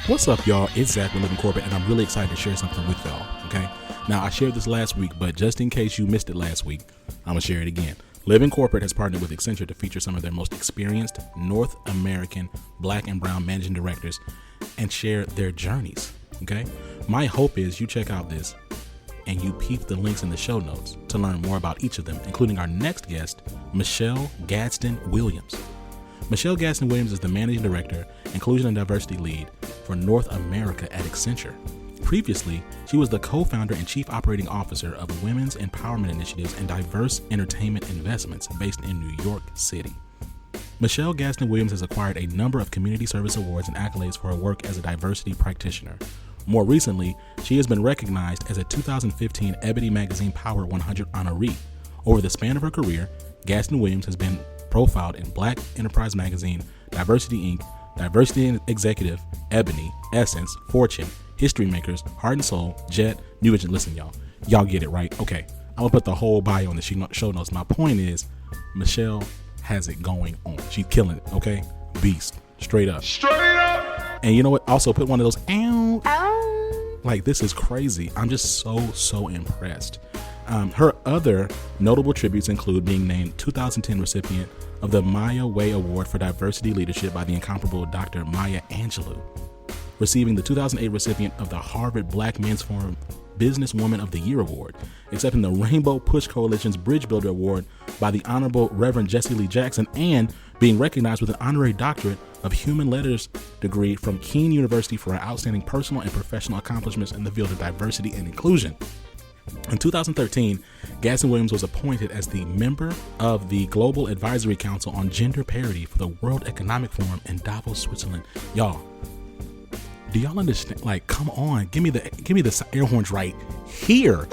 What's up, y'all? It's Zach with Living Corporate, and I'm really excited to share something with y'all, okay? Now, I shared this last week, but just in case you missed it last week, I'm going to share it again. Living Corporate has partnered with Accenture to feature some of their most experienced North American Black and Brown managing directors and share their journeys, okay? My hope is you check out this and you peep the links in the show notes to learn more about each of them, including our next guest, Michelle Gadsden-Williams. Michelle Gadsden-Williams is the Managing Director, Inclusion and Diversity Lead for North America at Accenture. Previously, she was the co-founder and chief operating officer of Women's Empowerment Initiatives and Diverse Entertainment Investments based in New York City. Michelle Gadsden-Williams has acquired a number of community service awards and accolades for her work as a diversity practitioner. More recently, she has been recognized as a 2015 Ebony Magazine Power 100 honoree. Over the span of her career, Gadsden-Williams has been profiled in Black Enterprise Magazine, Diversity Inc., Diversity Executive, Ebony, Essence, Fortune, History Makers, Heart and Soul, Jet, New Vision. Listen, y'all get it, right? Okay, I'm gonna put the whole bio in the show notes. My point is, Michelle has it going on. She's killing it, okay? Beast, straight up. Straight up! And you know what? Also put one of those, ow. Like, this is crazy. I'm just so impressed. Her other notable tributes include being named 2010 recipient of the Maya Way Award for Diversity Leadership by the incomparable Dr. Maya Angelou, receiving the 2008 recipient of the Harvard Black Men's Forum Businesswoman of the Year Award, accepting the Rainbow Push Coalition's Bridge Builder Award by the Honorable Reverend Jesse Lee Jackson, and being recognized with an honorary doctorate of human letters degree from Keene University for her outstanding personal and professional accomplishments in the field of diversity and inclusion. In 2013, Gadsden-Williams was appointed as the member of the Global Advisory Council on Gender Parity for the World Economic Forum in Davos, Switzerland. Y'all, do y'all understand? Like, come on, give me the air horns right here.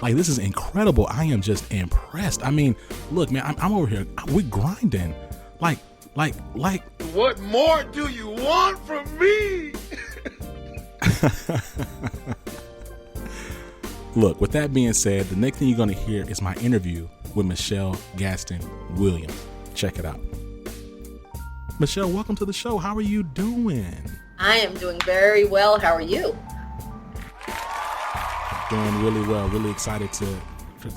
Like, this is incredible. I am just impressed. I mean, look, man, I'm over here. We're grinding. Like. What more do you want from me? Look, with that being said, the next thing you're going to hear is my interview with Michelle Gadsden-Williams. Check it out. Michelle, welcome to the show. How are you doing? I am doing very well. How are you? Doing really well. Really excited to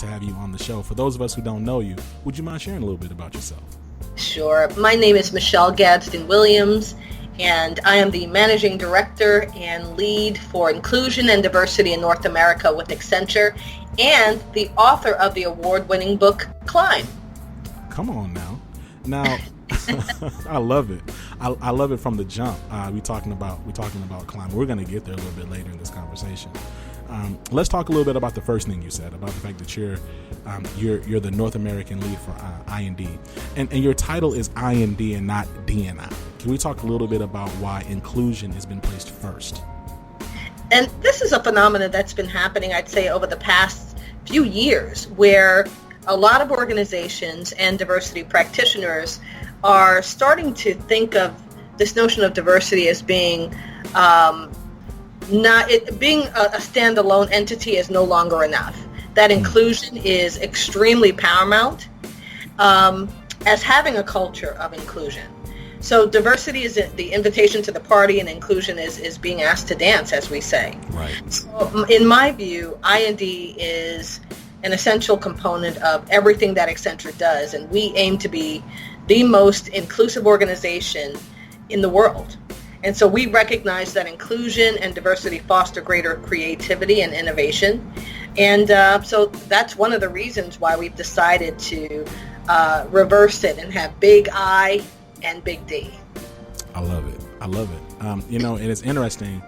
have you on the show. For those of us who don't know you, would you mind sharing a little bit about yourself? Sure. My name is Michelle Gadsden-Williams, and I am the Managing Director and Lead for Inclusion and Diversity in North America with Accenture, and the author of the award-winning book, Climb. Come on now. I love it. I love it from the jump. We're talking about Climb. We're going to get there a little bit later in this conversation. Let's talk a little bit about the first thing you said, about the fact that you're the North American lead for IND, and your title is IND and not DNI. Can we talk a little bit about why inclusion has been placed first? And this is a phenomenon that's been happening, I'd say, over the past few years, where a lot of organizations and diversity practitioners are starting to think of this notion of diversity as being being a standalone entity is no longer enough. That inclusion is extremely paramount as having a culture of inclusion. So diversity is the invitation to the party, and inclusion is being asked to dance, as we say. Right. So in my view, IND is an essential component of everything that Accenture does, and we aim to be the most inclusive organization in the world. And so we recognize that inclusion and diversity foster greater creativity and innovation. And so that's one of the reasons why we've decided to reverse it and have big I and big D. I love it. And it's interesting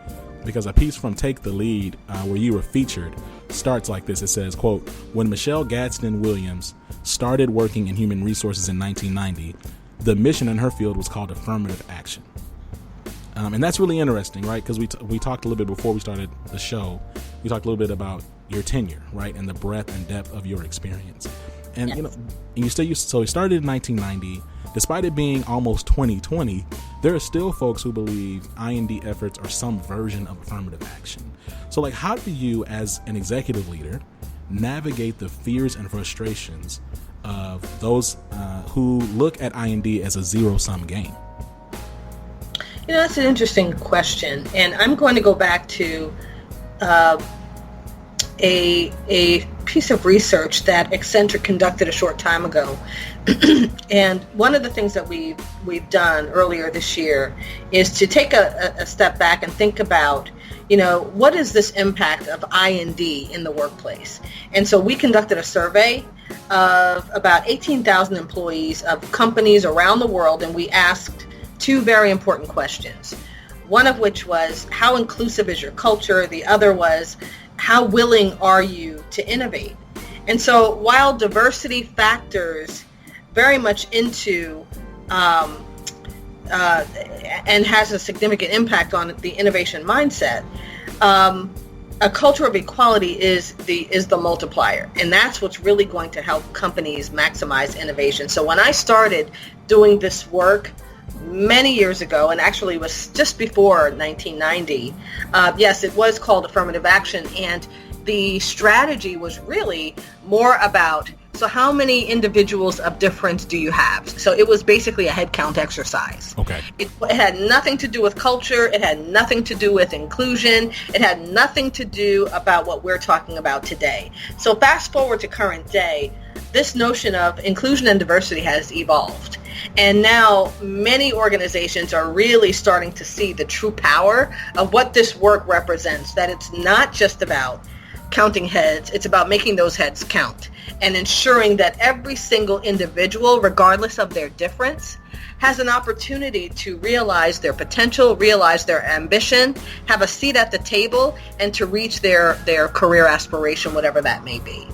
because a piece from Take the Lead where you were featured starts like this. It says, quote, "When Michelle Gadsden-Williams started working in human resources in 1990, the mission in her field was called affirmative action." And that's really interesting, right? Because we talked a little bit before we started the show. We talked a little bit about your tenure, right, and the breadth and depth of your experience. And yes. So it started in 1990. Despite it being almost 2020, there are still folks who believe IND efforts are some version of affirmative action. So, like, how do you, as an executive leader, navigate the fears and frustrations of those who look at IND as a zero-sum game? That's an interesting question, and I'm going to go back to a piece of research that Accenture conducted a short time ago. And one of the things that we've done earlier this year is to take a step back and think about, what is this impact of I&D in the workplace? And so we conducted a survey of about 18,000 employees of companies around the world, and we asked two very important questions. One of which was, how inclusive is your culture? The other was, how willing are you to innovate? And so while diversity factors very much into and has a significant impact on the innovation mindset, a culture of equality is the multiplier, and that's what's really going to help companies maximize innovation. So when I started doing this work many years ago, and actually it was just before 1990, yes, it was called affirmative action, and the strategy was really more about, so how many individuals of difference do you have? So it was basically a head count exercise. Okay. It had nothing to do with culture. It had nothing to do with inclusion. It had nothing to do about what we're talking about today. So fast forward to current day, this notion of inclusion and diversity has evolved. And now many organizations are really starting to see the true power of what this work represents, that it's not just about counting heads, it's about making those heads count and ensuring that every single individual, regardless of their difference, has an opportunity to realize their potential, realize their ambition, have a seat at the table, and to reach their career aspiration, whatever that may be.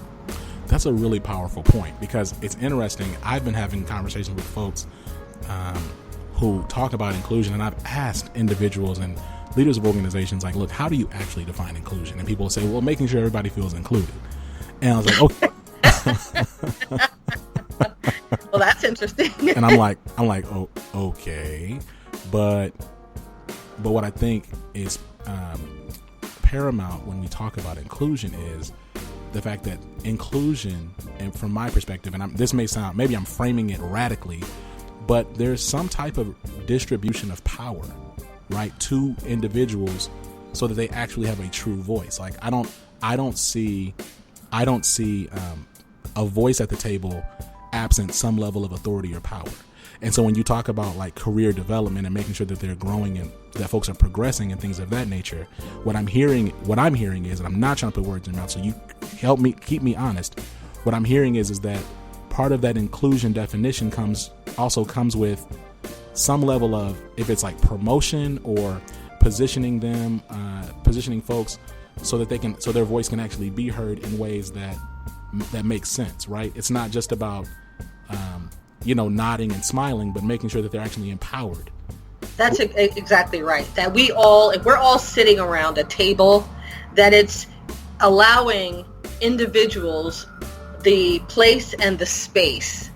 That's a really powerful point, because it's interesting. I've been having conversations with folks who talk about inclusion, and I've asked individuals and leaders of organizations, like, look, how do you actually define inclusion? And people will say, well, making sure everybody feels included. And I was like, okay. Well, that's interesting. And I'm like, oh, okay. But what I think is paramount when we talk about inclusion is the fact that inclusion, and from my perspective, and this may sound, maybe I'm framing it radically, but there's some type of distribution of power, right, to individuals so that they actually have a true voice. Like I don't see a voice at the table absent some level of authority or power. And so when you talk about like career development and making sure that they're growing and that folks are progressing and things of that nature, what I'm hearing is, and I'm not trying to put words in your mouth, so you help me, keep me honest. What I'm hearing is that part of that inclusion definition comes with some level of, if it's like promotion or positioning folks so that so their voice can actually be heard in ways that make sense, right? It's not just about nodding and smiling, but making sure that they're actually empowered. That's exactly right. That if we're all sitting around a table, that it's allowing individuals the place and the space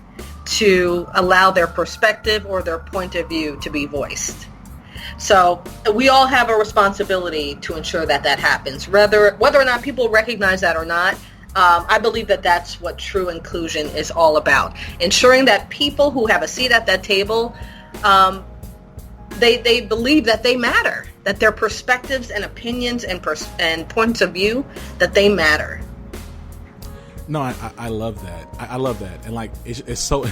to allow their perspective or their point of view to be voiced. So we all have a responsibility to ensure that happens, whether or not people recognize that or not. I believe that that's what true inclusion is all about. Ensuring that people who have a seat at that table, they believe that they matter, that their perspectives and opinions and points of view, that they matter. No, I love that. I love that. And like, it's so,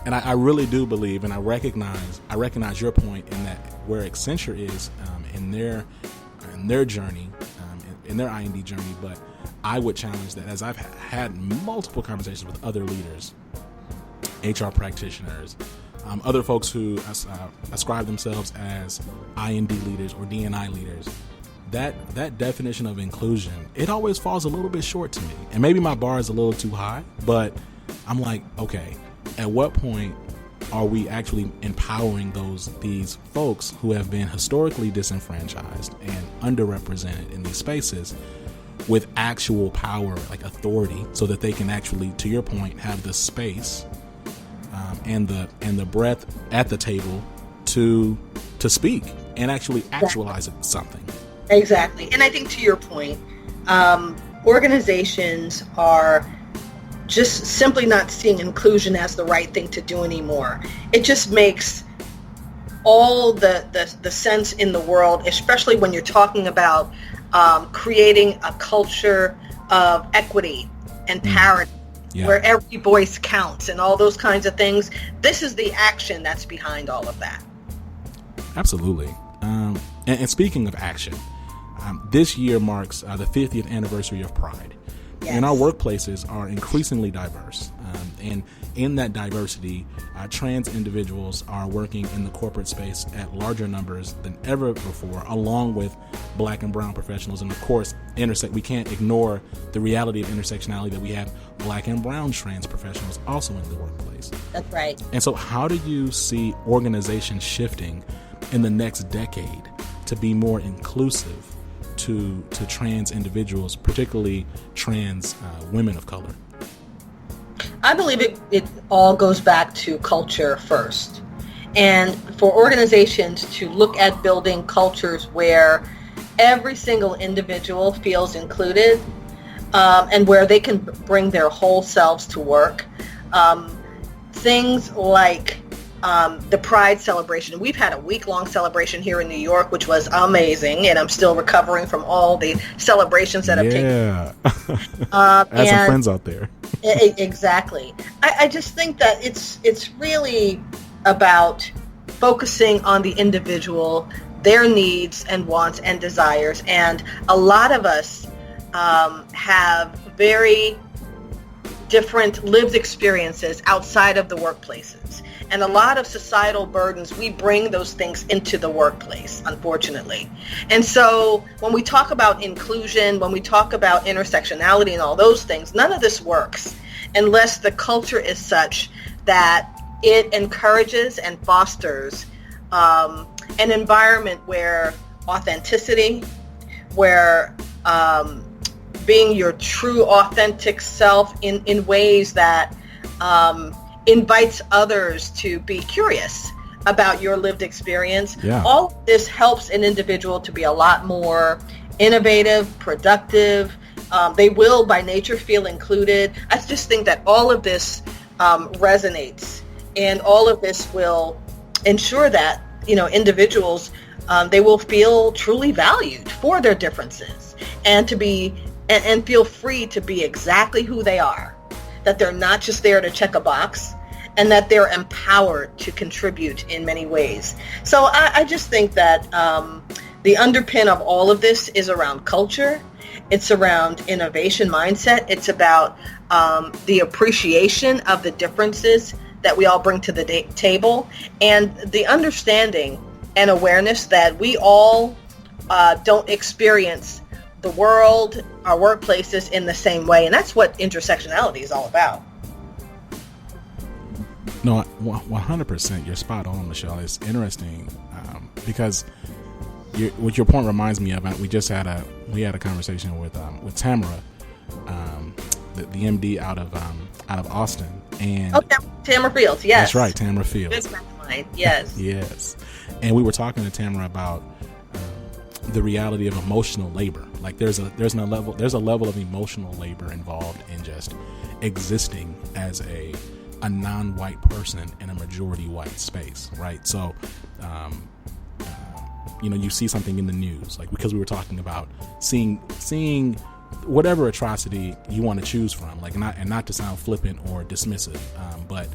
and I really do believe, and I recognize your point in that where Accenture is in their journey, in their I&D journey, but I would challenge that, as I've had multiple conversations with other leaders, HR practitioners, other folks who ascribe themselves as I&D leaders or D&I leaders, that definition of inclusion, it always falls a little bit short to me. And maybe my bar is a little too high, but I'm like, okay, at what point are we actually empowering these folks who have been historically disenfranchised and underrepresented in these spaces with actual power, like authority, so that they can actually, to your point, have the space and the breadth at the table to speak and actually actualize something. Exactly. And I think, to your point, organizations are just simply not seeing inclusion as the right thing to do anymore. It just makes all the sense in the world, especially when you're talking about creating a culture of equity and parity, where every voice counts and all those kinds of things. This is the action that's behind all of that. Absolutely. And speaking of action, this year marks the 50th anniversary of Pride. Yes. And our workplaces are increasingly diverse. And in that diversity, trans individuals are working in the corporate space at larger numbers than ever before, along with Black and brown professionals. And of course, we can't ignore the reality of intersectionality, that we have Black and brown trans professionals also in the workplace. That's right. And so how do you see organizations shifting in the next decade to be more inclusive to trans individuals, particularly trans women of color? I believe it all goes back to culture first. And for organizations to look at building cultures where every single individual feels included, and where they can bring their whole selves to work. Things like the Pride celebration. We've had a week-long celebration here in New York, which was amazing, and I'm still recovering from all the celebrations that have taken place. I have some friends out there. Exactly. I just think that it's really about focusing on the individual, their needs and wants and desires. And a lot of us have very different lived experiences outside of the workplaces. And a lot of societal burdens, we bring those things into the workplace, unfortunately. And so when we talk about inclusion, when we talk about intersectionality and all those things, none of this works unless the culture is such that it encourages and fosters an environment where authenticity, where being your true authentic self in ways that invites others to be curious about your lived experience. Yeah. All of this helps an individual to be a lot more innovative, productive. They will by nature feel included. I just think that all of this resonates, and all of this will ensure that, individuals, they will feel truly valued for their differences, and to be and feel free to be exactly who they are, that they're not just there to check a box, and that they're empowered to contribute in many ways. So I just think that the underpin of all of this is around culture. It's around innovation mindset. It's about the appreciation of the differences that we all bring to the table, and the understanding and awareness that we all don't experience the world, our workplaces in the same way. And that's what intersectionality is all about. No, 100%. You're spot on, Michelle. It's interesting because what your point reminds me of. We had a conversation with Tamara, the MD out of Austin, and Tamara Fields. Yes, that's right, Tamara Fields. Good friend of mine. Yes, yes. And we were talking to Tamara about the reality of emotional labor. Like there's a level of emotional labor involved in just existing as a non-white person in a majority white space, right? So, you see something in the news, like because we were talking about seeing whatever atrocity you want to choose from, like not to sound flippant or dismissive, but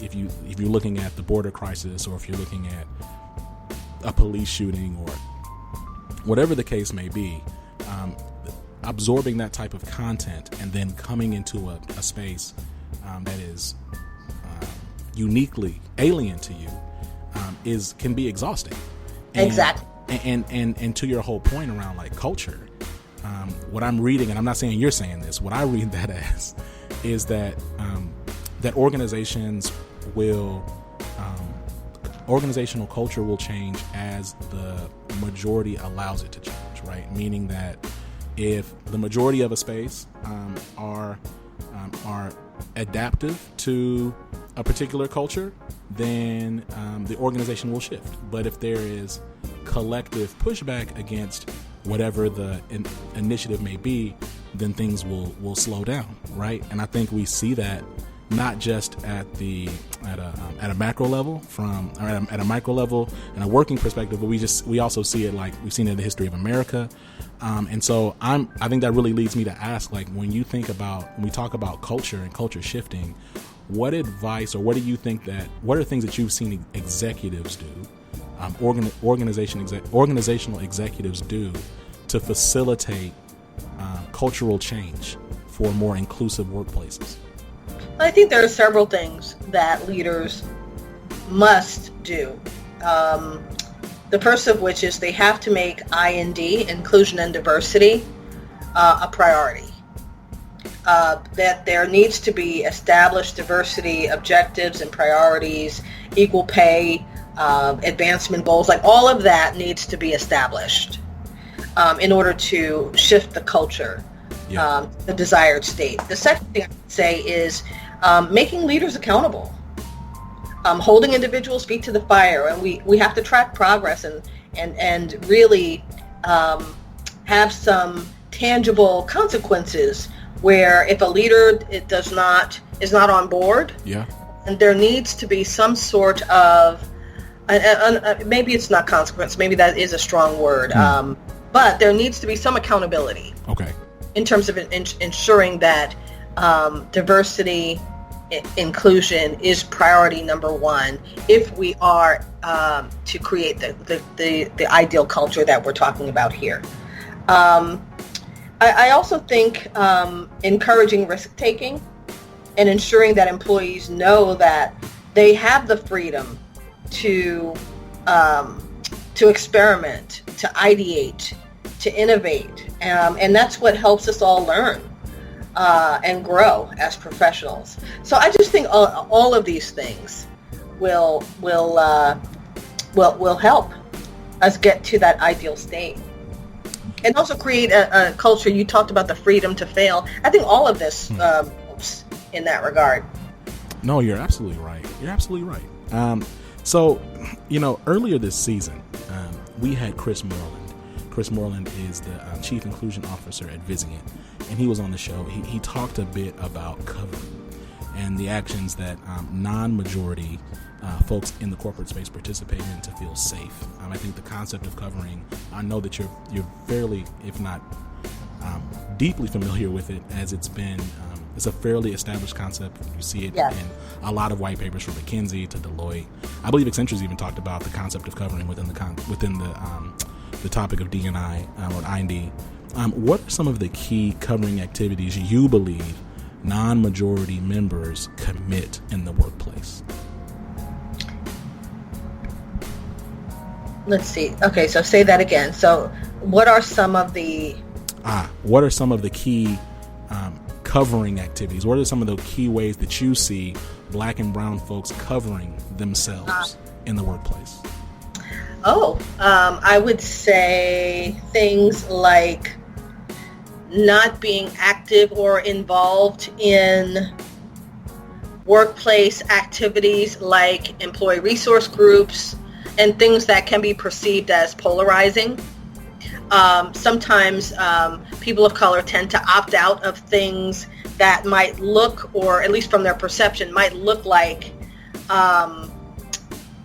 if you're looking at the border crisis, or if you're looking at a police shooting, or whatever the case may be, absorbing that type of content and then coming into a space that is uniquely alien to you can be exhausting. Exactly. And to your whole point around like culture, what I'm reading, and I'm not saying you're saying this, what I read that as is that that organizational culture will change as the majority allows it to change, right? Meaning that if the majority of a space are adaptive to a particular culture, then the organization will shift. But if there is collective pushback against whatever the initiative may be, then things will slow down, right? And I think we see that not just at a macro level at a micro level and a working perspective, but we also see it like we've seen it in the history of America. And so I think that really leads me to ask, like, when we talk about culture and culture shifting, what advice, or what do you think what are things that you've seen executives do, organizational executives do to facilitate cultural change for more inclusive workplaces? I think there are several things that leaders must do. The first of which is they have to make I&D, inclusion and diversity, a priority. That there needs to be established diversity objectives and priorities, equal pay, advancement goals, like all of that needs to be established in order to shift the culture, the desired state. The second thing I would say is making leaders accountable. Holding individuals' feet to the fire, and we have to track progress and really have some tangible consequences. Where if a leader is not on board, and there needs to be some sort of maybe it's not consequence, maybe that is a strong word, but there needs to be some accountability. Okay. In terms of ensuring that diversity, inclusion is priority number one if we are to create the ideal culture that we're talking about here. I also think encouraging risk-taking and ensuring that employees know that they have the freedom to experiment, to ideate, to innovate, and that's what helps us all learn and grow as professionals. So I just think all of these things will help us get to that ideal state. And also create a culture. You talked about the freedom to fail. I think all of this helps in that regard. No, you're absolutely right. So, earlier this season, we had Chris Moreland. Chris Moreland is the Chief Inclusion Officer at Vizient, and he was on the show. He talked a bit about covering and the actions that non-majority folks in the corporate space participate in to feel safe. I think the concept of covering, I know that you're fairly, if not deeply familiar with it, as it's a fairly established concept. You see it in a lot of white papers from McKinsey to Deloitte. I believe Accenture's even talked about the concept of covering within the topic of D&I or I&D. What are some of the key covering activities you believe non-majority members commit in the workplace? Let's see. Okay, so say that again. So what are some of the key covering activities? What are some of the key ways that you see Black and brown folks covering themselves in the workplace? I would say things like not being active or involved in workplace activities like employee resource groups and things that can be perceived as polarizing. Sometimes people of color tend to opt out of things that might look, or at least from their perception, might look like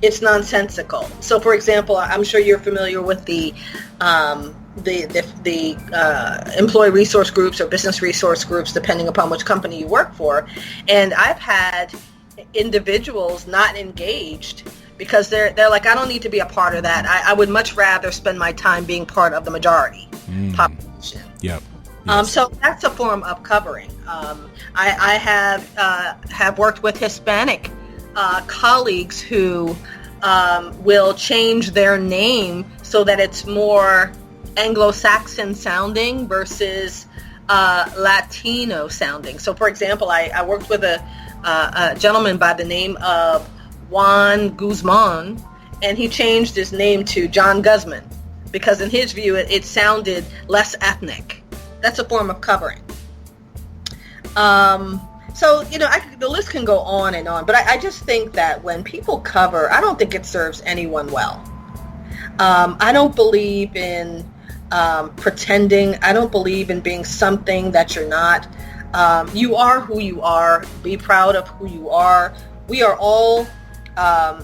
it's nonsensical. So, for example, I'm sure you're familiar with the employee resource groups or business resource groups, depending upon which company you work for. And I've had individuals not engaged because they're like, I don't need to be a part of that. I would much rather spend my time being part of the majority population. Yep. Yes. So that's a form of covering. I have worked with Hispanic colleagues who will change their name so that it's more Anglo-Saxon sounding versus Latino sounding. So, for example, I worked with a gentleman by the name of Juan Guzman, and he changed his name to John Guzman because in his view it sounded less ethnic. That's a form of covering. So, the list can go on and on, but I just think that when people cover, I don't think it serves anyone well. I don't believe in pretending. I don't believe in being something that you're not. You are who you are. Be proud of who you are. We are all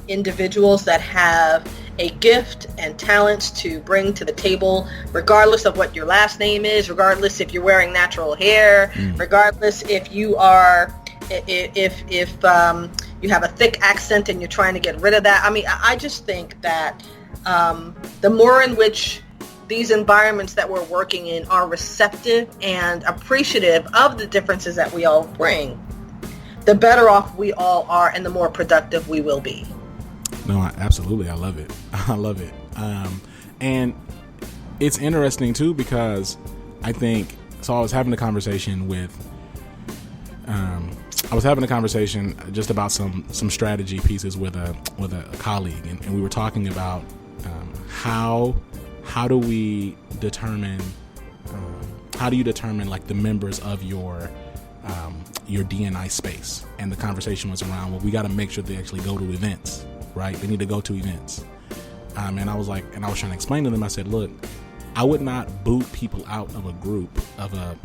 individuals that have a gift and talents to bring to the table, regardless of what your last name is, regardless if you're wearing natural hair, regardless if you are, if you have a thick accent and you're trying to get rid of that. I mean, I just think that the more in which these environments that we're working in are receptive and appreciative of the differences that we all bring, the better off we all are and the more productive we will be. No, absolutely. I love it. I love it. And it's interesting too, because I think, so I was having a conversation just about some strategy pieces with a colleague, and we were talking about how do you determine like the members of your D&I space. And the conversation was around, well, we got to make sure they actually go to events, right? They need to go to events. And I was trying to explain to them, I said, look, I would not boot people out of a group of an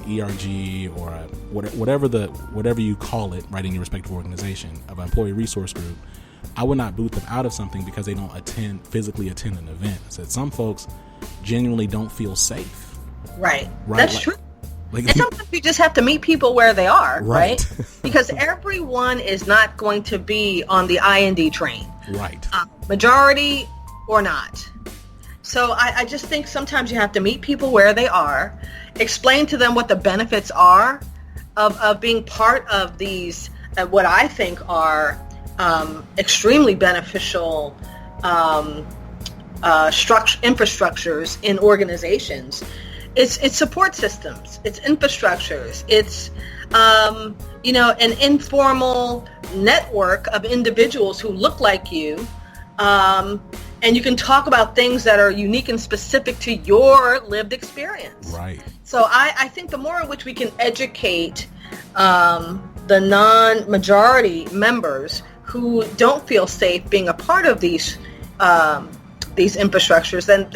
ERG or whatever you call it, right, in your respective organization, of an employee resource group. I would not boot them out of something because they don't physically attend an event. I said some folks genuinely don't feel safe. Right. That's like, true. Like, and sometimes you just have to meet people where they are, right? Because everyone is not going to be on the IND train. Right. Majority or not. So I just think sometimes you have to meet people where they are, explain to them what the benefits are of being part of these, what I think are extremely beneficial infrastructures in organizations. It's support systems, it's infrastructures, it's an informal network of individuals who look like you, and you can talk about things that are unique and specific to your lived experience. Right. So I think the more in which we can educate the non-majority members who don't feel safe being a part of these infrastructures, then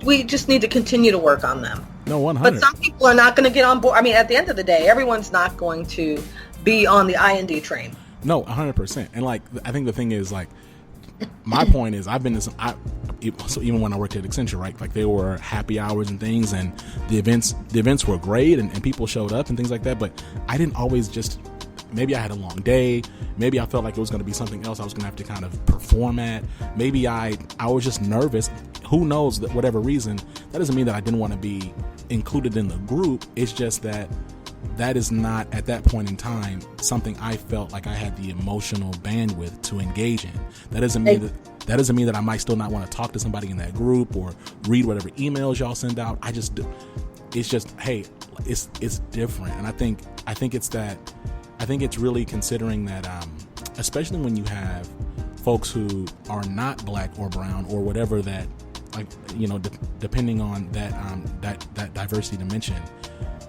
we just need to continue to work on them. No, 100. But some people are not going to get on board. I mean, at the end of the day, everyone's not going to be on the IND train. No, 100%. And like, I think the thing is, like, my point is, I've been so even when I worked at Accenture, right? Like, there were happy hours and things, and the events were great, and people showed up and things like that. But I didn't always just. Maybe I had a long day. Maybe I felt like it was going to be something else I was going to have to kind of perform at. Maybe I was just nervous. Who knows, that whatever reason, that doesn't mean that I didn't want to be included in the group. It's just that is not, at that point in time, something I felt like I had the emotional bandwidth to engage in. That doesn't mean that I might still not want to talk to somebody in that group or read whatever emails y'all send out. It's just, hey, it's different. And I think it's that. I think it's really considering that, especially when you have folks who are not black or brown or whatever that, like, depending on that diversity dimension,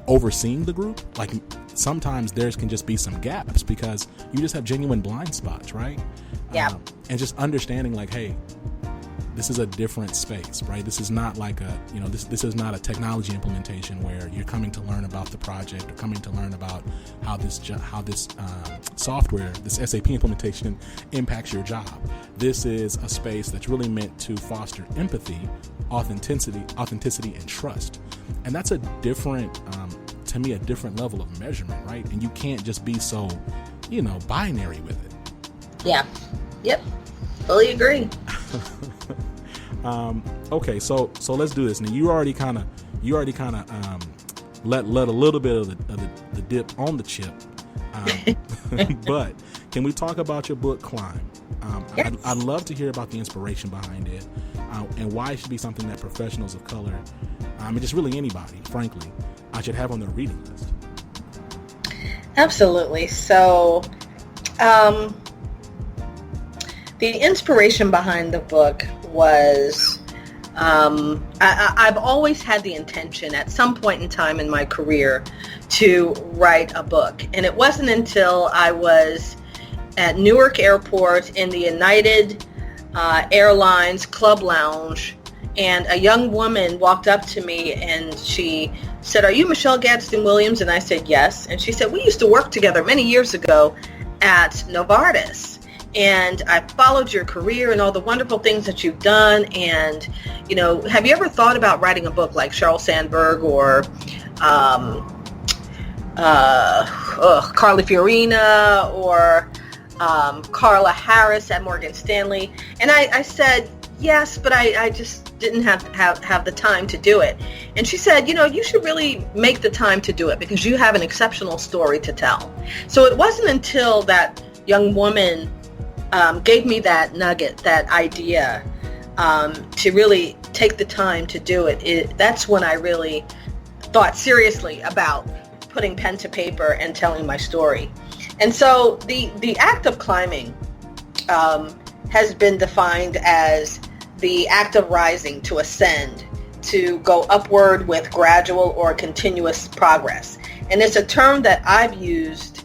overseeing the group, like sometimes there can just be some gaps because you just have genuine blind spots, right? Yeah. And just understanding, like, hey, this is a different space, right? This is not like this is not a technology implementation where you're coming to learn about the project or coming to learn about how this software, this SAP implementation impacts your job. This is a space that's really meant to foster empathy, authenticity, and trust. And that's a different, to me, a different level of measurement, right? And you can't just be so, binary with it. Yeah. Yep. Fully agree. Okay, so let's do this. Now you already kind of let a little bit of the dip on the chip, but can we talk about your book, Climb? Yes. I'd love to hear about the inspiration behind it, and why it should be something that professionals of color, and just really anybody, frankly, should have on their reading list. Absolutely. So, the inspiration behind the book was, I've always had the intention at some point in time in my career to write a book. And it wasn't until I was at Newark Airport in the United Airlines Club Lounge, and a young woman walked up to me and she said, "Are you Michelle Gadsden-Williams?" And I said, "Yes." And she said, "We used to work together many years ago at Novartis. And I followed your career and all the wonderful things that you've done. And, have you ever thought about writing a book like Sheryl Sandberg or Carly Fiorina or Carla Harris at Morgan Stanley?" And I said, "Yes, but I just didn't have the time to do it." And she said, "You should really make the time to do it because you have an exceptional story to tell." So it wasn't until that young woman gave me that nugget, that idea, to really take the time to do it. That's when I really thought seriously about putting pen to paper and telling my story. And so the act of climbing has been defined as the act of rising, to ascend, to go upward with gradual or continuous progress. And it's a term that I've used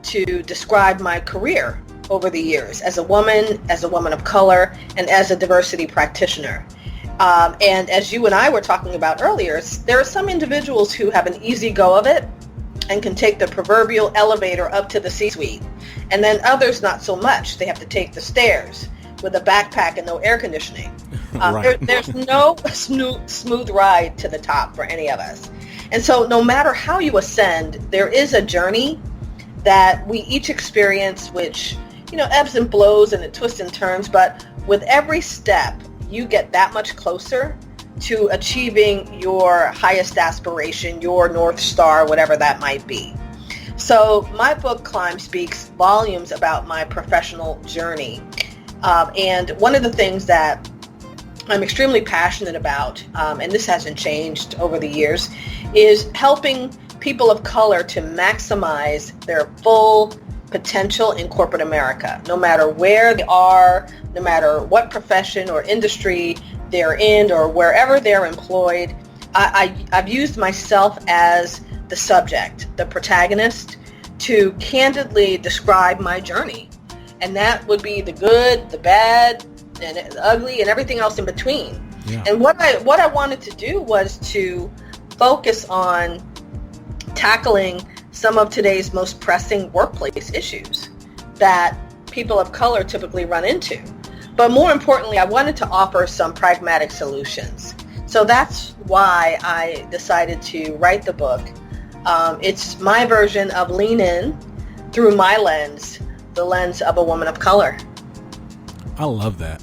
to describe my career over the years as a woman of color, and as a diversity practitioner. And as you and I were talking about earlier, there are some individuals who have an easy go of it and can take the proverbial elevator up to the C-suite. And then others not so much. They have to take the stairs with a backpack and no air conditioning. Right. There's no smooth ride to the top for any of us. And so no matter how you ascend, there is a journey that we each experience, which, ebbs and flows and it twists and turns. But with every step, you get that much closer to achieving your highest aspiration, your North Star, whatever that might be. So my book, Climb, speaks volumes about my professional journey. And one of the things that I'm extremely passionate about, and this hasn't changed over the years, is helping people of color to maximize their full potential in corporate America, no matter where they are, no matter what profession or industry they're in or wherever they're employed. I've used myself as the subject, the protagonist, to candidly describe my journey. And that would be the good, the bad, and the ugly, and everything else in between. Yeah. And what I wanted to do was to focus on tackling some of today's most pressing workplace issues that people of color typically run into. But more importantly, I wanted to offer some pragmatic solutions. So that's why I decided to write the book. It's my version of Lean In through my lens, the lens of a woman of color. I love that.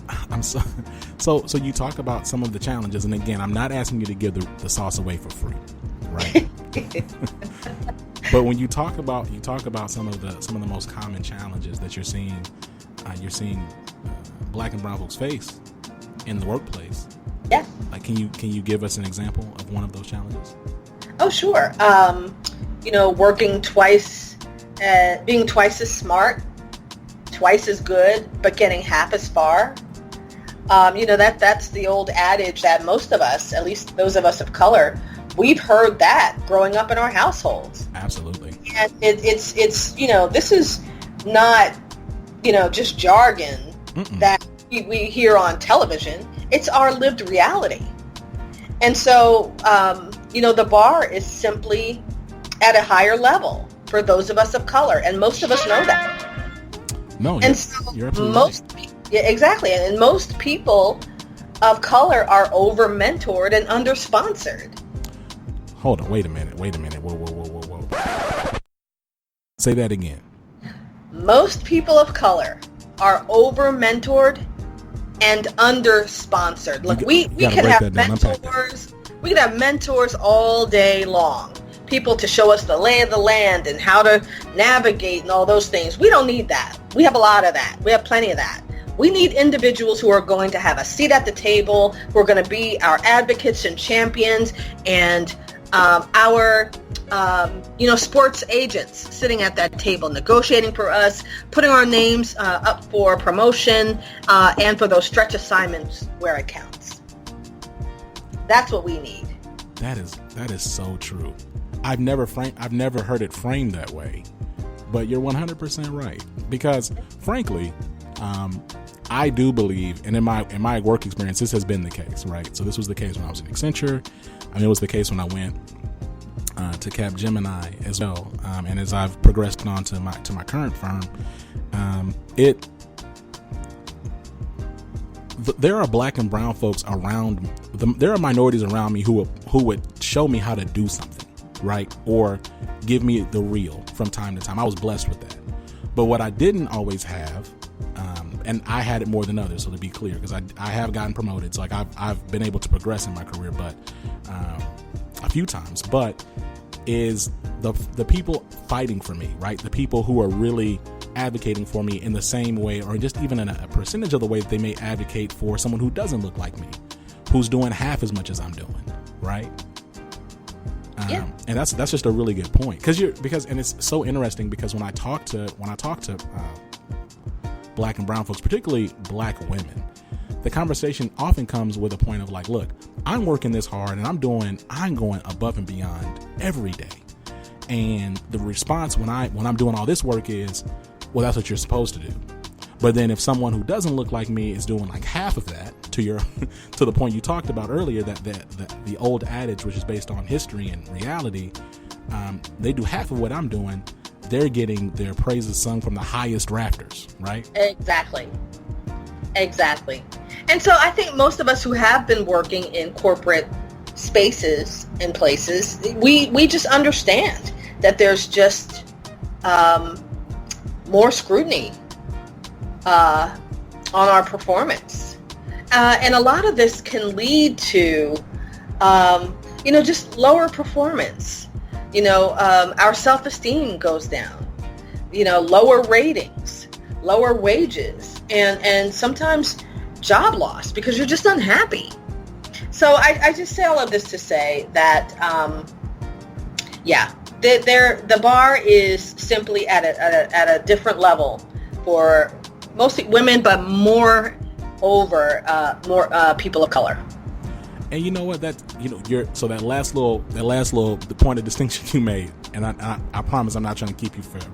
So you talk about some of the challenges, and again, I'm not asking you to give the sauce away for free, right? But when you talk about some of the most common challenges that you're seeing Black and brown folks face in the workplace. Yeah. Like, can you give us an example of one of those challenges? Oh, sure. Working twice, being twice as smart, twice as good, but getting half as far. That's the old adage that most of us, at least those of us of color, we've heard that growing up in our households. Absolutely. And it's this is not, just jargon that we hear on television. It's our lived reality. And so, the bar is simply at a higher level for those of us of color, and most of us know that. No, and so you're absolutely right. Yeah, exactly. And most people of color are over-mentored and under-sponsored. Hold on, wait a minute. Whoa. Say that again. Most people of color are over-mentored and under-sponsored. Look, we could have mentors. We could have mentors all day long. People to show us the lay of the land and how to navigate and all those things. We don't need that. We have a lot of that. We have plenty of that. We need individuals who are going to have a seat at the table, who are going to be our advocates and champions, and our sports agents sitting at that table, negotiating for us, putting our names up for promotion, and for those stretch assignments where it counts. That's what we need. That is so true. I've never heard it framed that way, but you're 100% right. Because frankly, I do believe, and in my work experience, this has been the case, right? So this was the case when I was in Accenture. It was the case when I went to Capgemini as well. And as I've progressed on to my current firm, there are black and brown folks around. There are minorities around me who would show me how to do something, right, or give me the real from time to time. I was blessed with that. But what I didn't always have, and I had it more than others, so to be clear, because I have gotten promoted, so like I've been able to progress in my career, but a few times, but is the people fighting for me, right? The people who are really advocating for me in the same way, or just even in a percentage of the way that they may advocate for someone who doesn't look like me, who's doing half as much as I'm doing, right? Yeah. And that's just a really good point, because and it's so interesting, because when I talk to black and brown folks, particularly black women, the conversation often comes with a point of like, look, I'm working this hard and I'm going above and beyond every day. And the response when I'm doing all this work is, well, that's what you're supposed to do. But then if someone who doesn't look like me is doing like half of that, to the point you talked about earlier, that the old adage, which is based on history and reality, they do half of what I'm doing, they're getting their praises sung from the highest rafters, right? Exactly. And so I think most of us who have been working in corporate spaces and places, we just understand that there's just more scrutiny on our performance. And a lot of this can lead to, just lower performance. Our self-esteem goes down, lower ratings, lower wages, and sometimes job loss because you're just unhappy. So I just say all of this to say that, the bar is simply at a different level for mostly women, but more people of color. And you know what? That that last little the point of distinction you made, and I promise I'm not trying to keep you forever,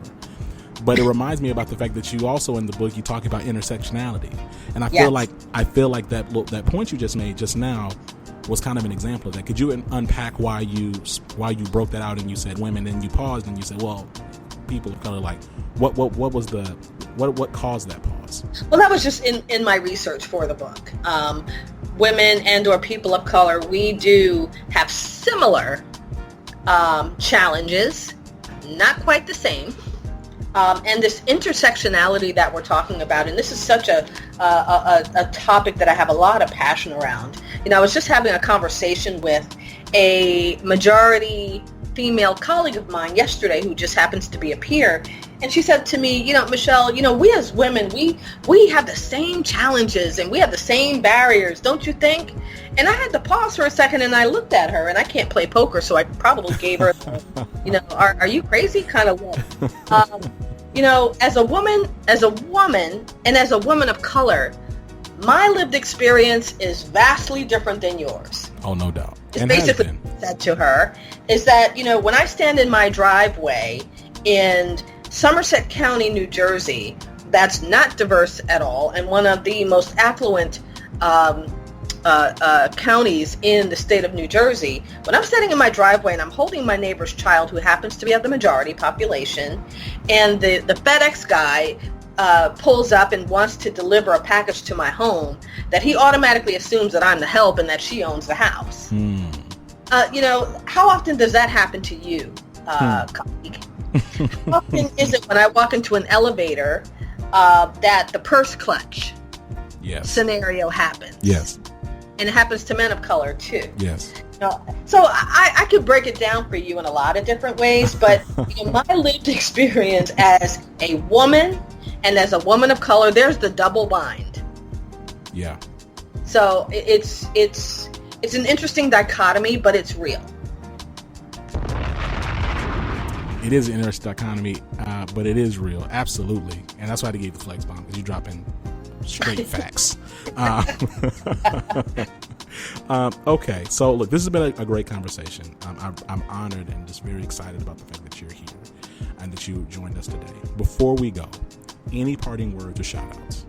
but it reminds me about the fact that you also in the book you talk about intersectionality, and I feel like that point you just made just now was kind of an example of that. Could you unpack why you broke that out and you said women, and you paused and you said, well, people of color, like what caused that pause? Well, that was just in my research for the book. Women and or people of color, we do have similar challenges, not quite the same. And this intersectionality that we're talking about, and this is such a topic that I have a lot of passion around. I was just having a conversation with a majority female colleague of mine yesterday who just happens to be a peer, and she said to me, Michelle, we as women, we have the same challenges and we have the same barriers, don't you think? And I had to pause for a second, and I looked at her, and I can't play poker, so I probably gave her, are you crazy kind of look. As a woman, and as a woman of color, my lived experience is vastly different than yours. Oh, no doubt. It's basically what I said to her is that, when I stand in my driveway in Somerset County, New Jersey, that's not diverse at all, and one of the most affluent counties in the state of New Jersey, when I'm standing in my driveway and I'm holding my neighbor's child who happens to be of the majority population, and the FedEx guy pulls up and wants to deliver a package to my home, that he automatically assumes that I'm the help and that she owns the house. How often does that happen to you, colleague? How often is it when I walk into an elevator that the purse clutch scenario happens? Yes. And it happens to men of color too. Yes. So I could break it down for you in a lot of different ways, but my lived experience as a woman and as a woman of color, there's the double bind. Yeah. So it's an interesting dichotomy, but it's real. It is an interesting dichotomy, but it is real, absolutely, and that's why they gave the flex bomb, because you drop in straight facts. Okay, so look, this has been a great conversation. I'm honored and just very excited about the fact that you're here and that you joined us today. Before we go, any parting words or shout outs?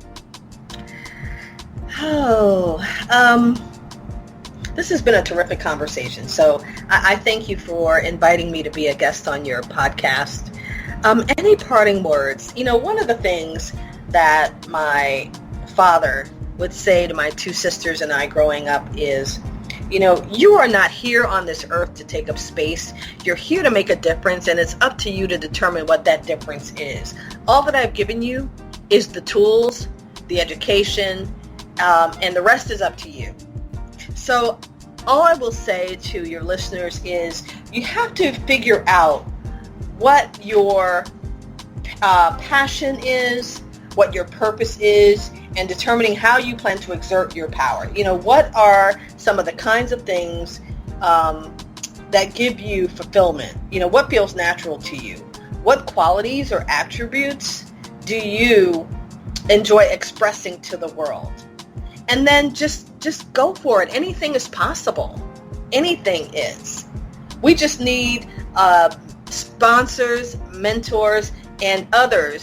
This has been a terrific conversation. So I thank you for inviting me to be a guest on your podcast. Any parting words? One of the things that my father would say to my two sisters and I growing up is, you are not here on this earth to take up space. You're here to make a difference, and it's up to you to determine what that difference is. All that I've given you is the tools, the education, and the rest is up to you. So all I will say to your listeners is you have to figure out what your passion is, what your purpose is, and determining how you plan to exert your power. What are some of the kinds of things that give you fulfillment? What feels natural to you? What qualities or attributes do you enjoy expressing to the world? And then just go for it. Anything is possible. Anything is. We just need sponsors, mentors, and other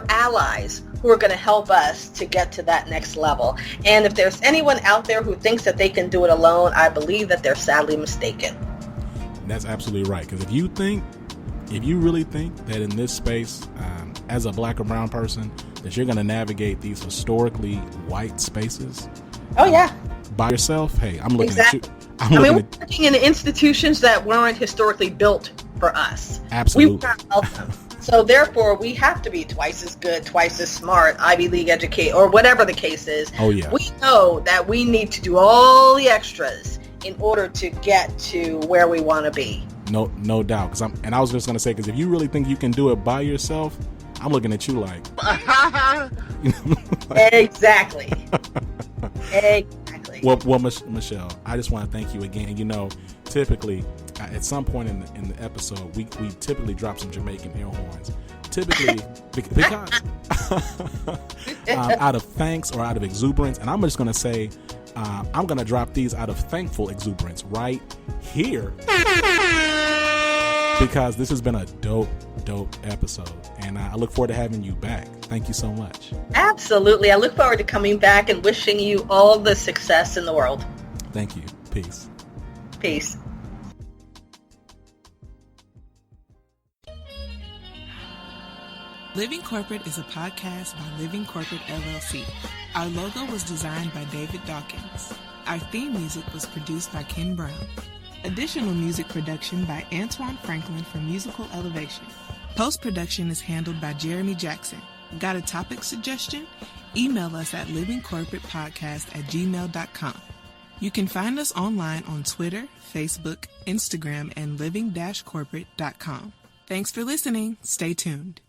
allies who are going to help us to get to that next level. And if there's anyone out there who thinks that they can do it alone, I believe that they're sadly mistaken. That's absolutely right. Because if you really think that in this space, as a black or brown person, that you're going to navigate these historically white spaces, oh yeah, by yourself, hey, I'm looking exactly. at you. We're working in institutions that weren't historically built for us. Absolutely. We were not welcome. So therefore, we have to be twice as good, twice as smart, Ivy League educated, or whatever the case is. Oh yeah. We know that we need to do all the extras in order to get to where we want to be. No doubt. I was just going to say, because if you really think you can do it by yourself, I'm looking at you like. Exactly. Exactly. Well, Michelle, I just want to thank you again. Typically, at some point in the episode, we typically drop some Jamaican air horns. Typically, because out of thanks or out of exuberance, and I'm just going to say, I'm going to drop these out of thankful exuberance right here. Because this has been a dope episode, and I look forward to having you back. Thank you so much. Absolutely. I look forward to coming back and wishing you all the success in the world. Thank you. Peace. Peace. Living Corporate is a podcast by Living Corporate LLC. Our logo was designed by David Dawkins. Our theme music was produced by Ken Brown. Additional music production by Antoine Franklin for Musical Elevation. Post-production is handled by Jeremy Jackson. Got a topic suggestion? Email us at livingcorporatepodcast@gmail.com. You can find us online on Twitter, Facebook, Instagram, and living-corporate.com. Thanks for listening. Stay tuned.